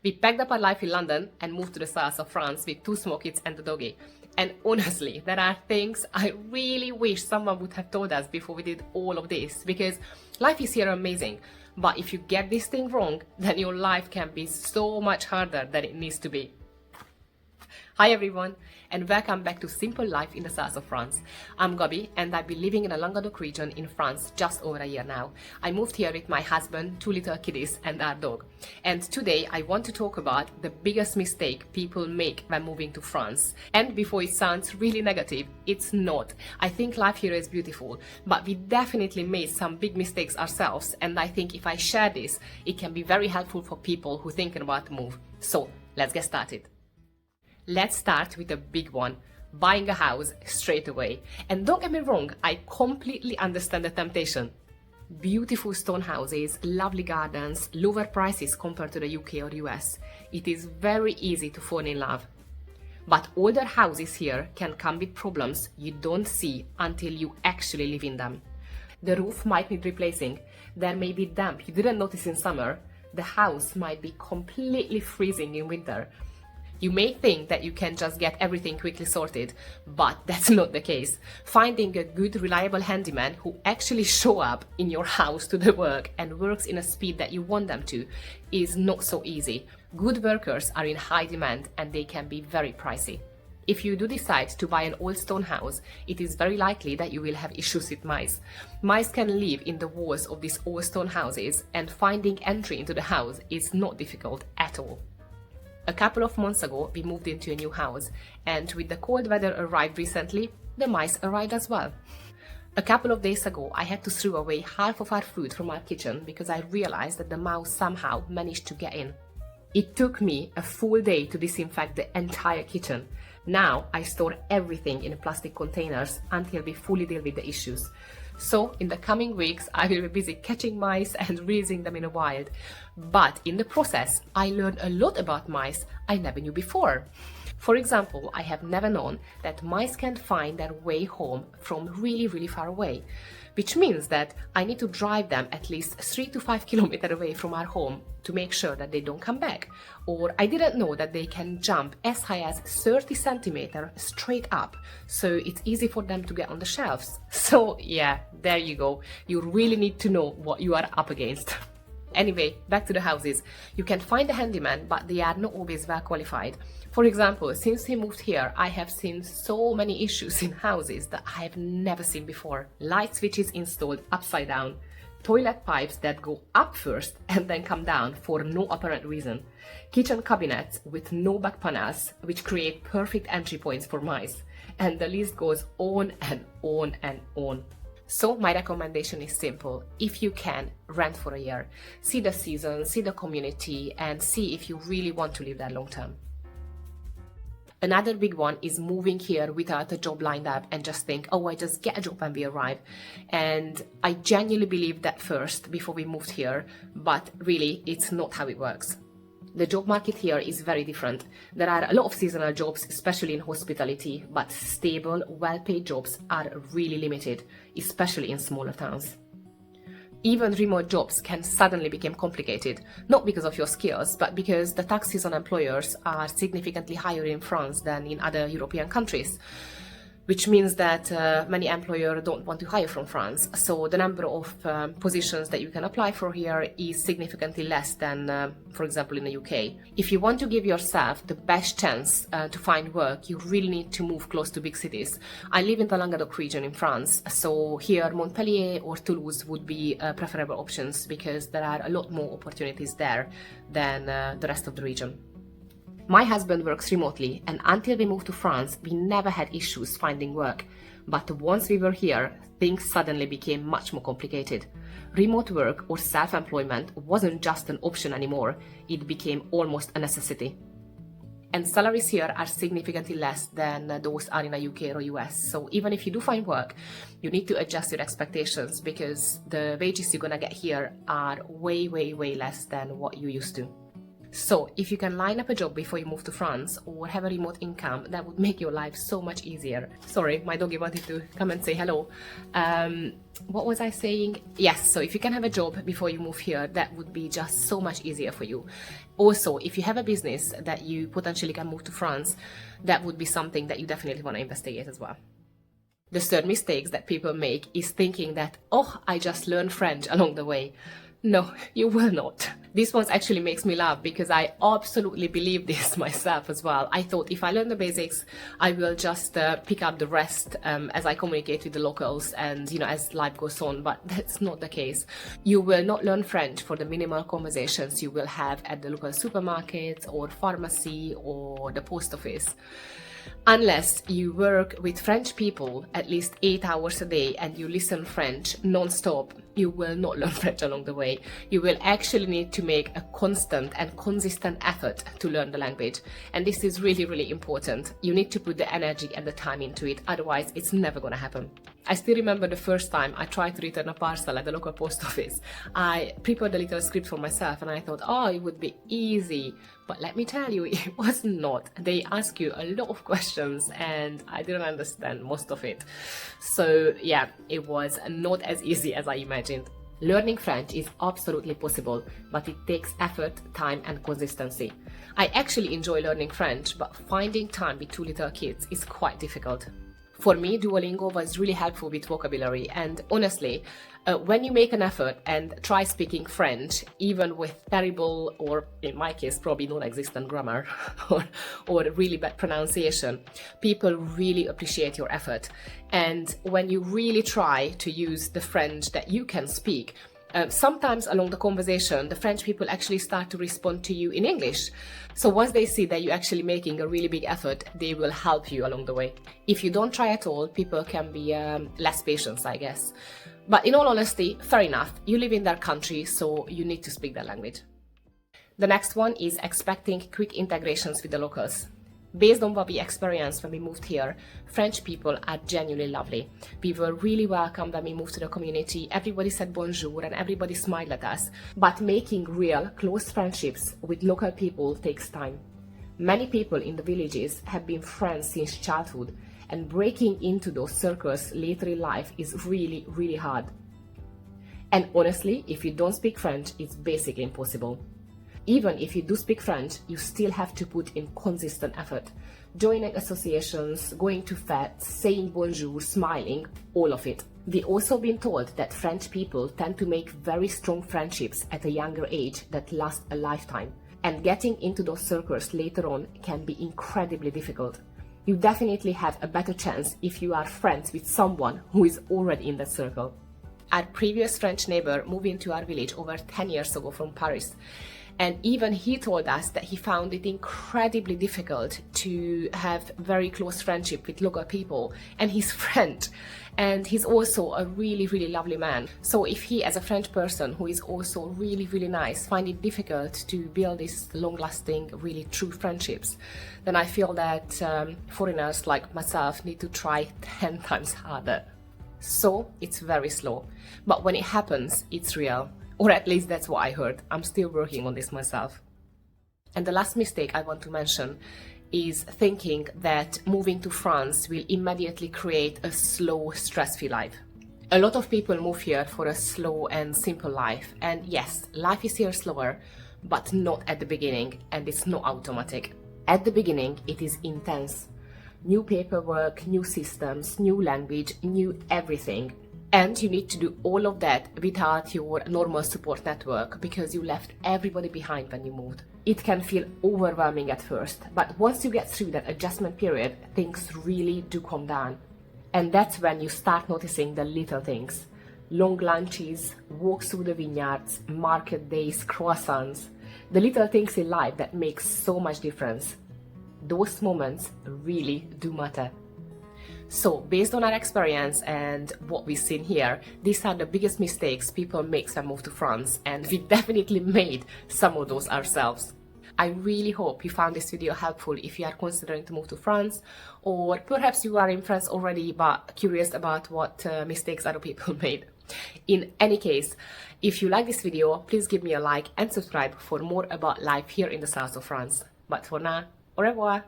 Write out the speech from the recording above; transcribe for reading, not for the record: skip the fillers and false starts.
We packed up our life in London and moved to the south of France with 2 small kids and a doggy. And honestly, there are things I really wish someone would have told us before we did all of this, because life is here amazing. But if you get this thing wrong, then your life can be so much harder than it needs to be. Hi everyone, and welcome back to Simple Life in the south of France. I'm Gabi, and I've been living in the Languedoc region in France just over a year now. I moved here with my husband, 2 little kiddies, and our dog. And today I want to talk about the biggest mistake people make when moving to France. And before it sounds really negative, it's not. I think life here is beautiful, but we definitely made some big mistakes ourselves, and I think if I share this, it can be very helpful for people who are thinking about the move. So let's get started. Let's start with a big one, buying a house straight away. And don't get me wrong, I completely understand the temptation. Beautiful stone houses, lovely gardens, lower prices compared to the UK or US. It is very easy to fall in love. But older houses here can come with problems you don't see until you actually live in them. The roof might need replacing, there may be damp you didn't notice in summer, the house might be completely freezing in winter. You may think that you can just get everything quickly sorted, but that's not the case. Finding a good, reliable handyman who actually show up in your house to the work and works in a speed that you want them to is not so easy. Good workers are in high demand and they can be very pricey. If you do decide to buy an old stone house, it is very likely that you will have issues with mice. Mice can live in the walls of these old stone houses, and finding entry into the house is not difficult at all. A couple of months ago, we moved into a new house, and with the cold weather arrived recently, the mice arrived as well. A couple of days ago, I had to throw away half of our food from our kitchen because I realized that the mouse somehow managed to get in. It took me a full day to disinfect the entire kitchen. Now I store everything in plastic containers until we fully deal with the issues. So in the coming weeks, I will be busy catching mice and releasing them in the wild. But in the process, I learned a lot about mice I never knew before. For example, I have never known that mice can find their way home from really far away, which means that I need to drive them at least 3 to 5 kilometers away from our home to make sure that they don't come back. Or I didn't know that they can jump as high as 30 centimeters straight up, so it's easy for them to get on the shelves. So yeah, there you go. You really need to know what you are up against. Anyway, back to the houses. You can find a handyman, but they are not always well qualified. For example, since we moved here, I have seen so many issues in houses that I have never seen before. Light switches installed upside down, toilet pipes that go up first and then come down for no apparent reason, kitchen cabinets with no back panels, which create perfect entry points for mice, and the list goes on and on and on. So my recommendation is simple. If you can, rent for a year. See the season, see the community, and see if you really want to live there long term. Another big one is moving here without a job lined up and just think, oh, I just get a job when we arrive. And I genuinely believed that first before we moved here, but really it's not how it works. The job market here is very different. There are a lot of seasonal jobs, especially in hospitality, but stable, well-paid jobs are really limited, especially in smaller towns. Even remote jobs can suddenly become complicated, not because of your skills, but because the taxes on employers are significantly higher in France than in other European countries, which means that many employers don't want to hire from France. So the number of positions that you can apply for here is significantly less than, for example, in the UK. If you want to give yourself the best chance to find work, you really need to move close to big cities. I live in the Languedoc region in France, so here Montpellier or Toulouse would be preferable options because there are a lot more opportunities there than the rest of the region. My husband works remotely, and until we moved to France, we never had issues finding work. But once we were here, things suddenly became much more complicated. Remote work or self-employment wasn't just an option anymore, it became almost a necessity. And salaries here are significantly less than those are in the UK or US. So even if you do find work, you need to adjust your expectations because the wages you're gonna get here are way less than what you used to. So if you can line up a job before you move to France or have a remote income, that would make your life so much easier. Sorry, my doggy wanted to come and say hello. What was I saying? Yes, so if you can have a job before you move here, that would be just so much easier for you. Also, if you have a business that you potentially can move to France, that would be something that you definitely want to investigate as well. The third mistake that people make is thinking that, oh, I just learned French along the way. No, you will not. This one actually makes me laugh because I absolutely believe this myself as well. I thought if I learn the basics, I will just pick up the rest as I communicate with the locals and, as life goes on, but that's not the case. You will not learn French for the minimal conversations you will have at the local supermarket or pharmacy or the post office. Unless you work with French people at least 8 hours a day and you listen French non-stop, you will not learn French along the way. You will actually need to make a constant and consistent effort to learn the language. And this is really, really important. You need to put the energy and the time into it, otherwise it's never going to happen. I still remember the first time I tried to return a parcel at the local post office. I prepared a little script for myself and I thought, oh, it would be easy. But let me tell you, it was not. They ask you a lot of questions and I didn't understand most of it. So yeah, it was not as easy as I imagined. Learning French is absolutely possible, but it takes effort, time and consistency. I actually enjoy learning French, but finding time with 2 little kids is quite difficult. For me, Duolingo was really helpful with vocabulary, and honestly, when you make an effort and try speaking French, even with terrible, or in my case, probably non-existent grammar or really bad pronunciation, people really appreciate your effort. And when you really try to use the French that you can speak, sometimes along the conversation, the French people actually start to respond to you in English. So once they see that you're actually making a really big effort, they will help you along the way. If you don't try at all, people can be less patient, I guess. But in all honesty, fair enough. You live in their country, so you need to speak their language. The next one is expecting quick integrations with the locals. Based on what we experienced when we moved here, French people are genuinely lovely. We were really welcome when we moved to the community. Everybody said bonjour and everybody smiled at us. But making real, close friendships with local people takes time. Many people in the villages have been friends since childhood, and breaking into those circles later in life is really, really hard. And honestly, if you don't speak French, it's basically impossible. Even if you do speak French, you still have to put in consistent effort. Joining associations, going to fêtes, saying bonjour, smiling, all of it. We've also been told that French people tend to make very strong friendships at a younger age that last a lifetime. And getting into those circles later on can be incredibly difficult. You definitely have a better chance if you are friends with someone who is already in that circle. Our previous French neighbor moved into our village over 10 years ago from Paris. And even he told us that he found it incredibly difficult to have very close friendship with local people. And he's French. And he's also a really, really lovely man. So if he, as a French person who is also really, really nice, find it difficult to build these long-lasting, really true friendships, then I feel that foreigners like myself need to try 10 times harder. So it's very slow. But when it happens, it's real. Or at least that's what I heard. I'm still working on this myself. And the last mistake I want to mention is thinking that moving to France will immediately create a slow, stress-free life. A lot of people move here for a slow and simple life. And yes, life is here slower, but not at the beginning, and it's not automatic. At the beginning, it is intense. New paperwork, new systems, new language, new everything. And you need to do all of that without your normal support network because you left everybody behind when you moved. It can feel overwhelming at first, but once you get through that adjustment period, things really do calm down. And that's when you start noticing the little things. Long lunches, walks through the vineyards, market days, croissants. The little things in life that make so much difference. Those moments really do matter. So, based on our experience and what we've seen here, these are the biggest mistakes people make when move to France, and we definitely made some of those ourselves. I really hope you found this video helpful if you are considering to move to France, or perhaps you are in France already but curious about what mistakes other people made. In any case, if you like this video, please give me a like and subscribe for more about life here in the south of France. But for now, au revoir!